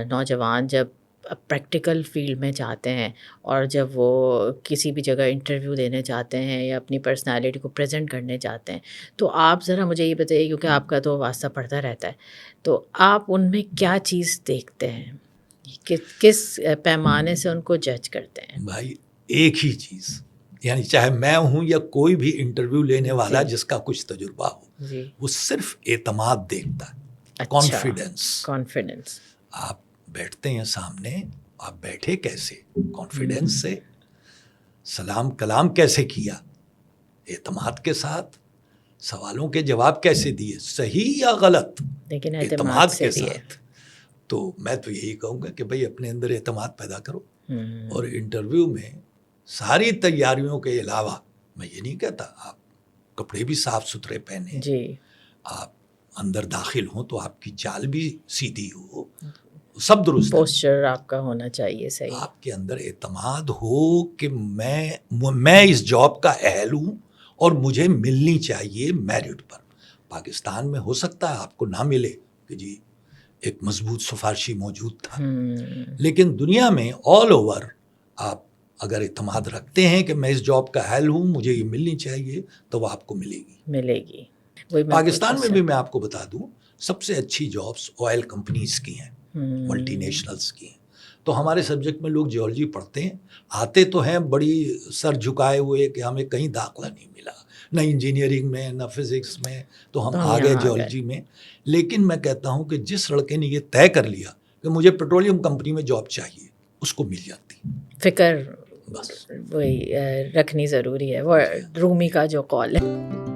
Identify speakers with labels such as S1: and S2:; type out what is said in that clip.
S1: نوجوان جب practical field میں جاتے ہیں اور جب وہ کسی بھی جگہ انٹرویو دینے جاتے ہیں یا اپنی پرسنالٹی کو پریزنٹ کرنے جاتے ہیں، تو آپ ذرا مجھے یہ بتائیے، کیونکہ آپ کا تو واسطہ پڑتا رہتا ہے، تو آپ ان میں کیا چیز دیکھتے ہیں، کس پیمانے سے ان کو جج کرتے ہیں؟
S2: بھائی ایک ہی چیز، یعنی چاہے میں ہوں یا کوئی بھی انٹرویو لینے والا جس کا کچھ تجربہ ہو، وہ صرف اعتماد دیکھتا ہے، کانفیڈنس۔ آپ بیٹھتے ہیں سامنے، آپ بیٹھے کیسے، کانفیڈنس سے، سلام کلام کیسے کیا، اعتماد کے ساتھ، سوالوں کے جواب کیسے دیے، صحیح یا غلط،
S1: لیکن
S2: اعتماد کے ساتھ۔ تو میں تو یہی کہوں گا کہ بھائی اپنے اندر اعتماد پیدا کرو، اور انٹرویو میں ساری تیاریوں کے علاوہ میں یہ نہیں کہتا آپ کپڑے بھی صاف ستھرے پہنیں، آپ اندر داخل ہوں تو آپ کی چال بھی سیدھی ہو، سب درست،
S1: پوسچر آپ کا ہونا چاہیے صحیح،
S2: آپ کے اندر اعتماد ہو کہ میں اس جاب کا اہل ہوں اور مجھے ملنی چاہیے میرٹ پر۔ پاکستان میں ہو سکتا ہے آپ کو نہ ملے کہ جی ایک مضبوط سفارشی موجود تھا، لیکن دنیا میں آل اوور آپ اگر اعتماد رکھتے ہیں کہ میں اس جاب کا اہل ہوں، مجھے یہ ملنی چاہیے، تو وہ آپ کو ملے گی۔ پاکستان میں بھی میں آپ کو بتا دوں سب سے اچھی جابس آئل کمپنیز کی ہیں، ملٹی نیشنلز کی ہیں۔ تو ہمارے سبجیکٹ میں لوگ جیولوجی پڑھتے ہیں، آتے تو ہیں بڑی سر جھکائے ہوئے کہ ہمیں کہیں داخلہ نہیں ملا، نہ انجینئرنگ میں نہ فزکس میں، تو ہم آ گئے جیولوجی میں۔ لیکن میں کہتا ہوں کہ جس لڑکے نے یہ طے کر لیا کہ مجھے پیٹرولیم کمپنی میں جاب چاہیے، اس کو مل جاتی
S1: فکر
S2: بس
S1: وہی رکھنی ضروری ہے، وہ رومی کا جو قول ہے۔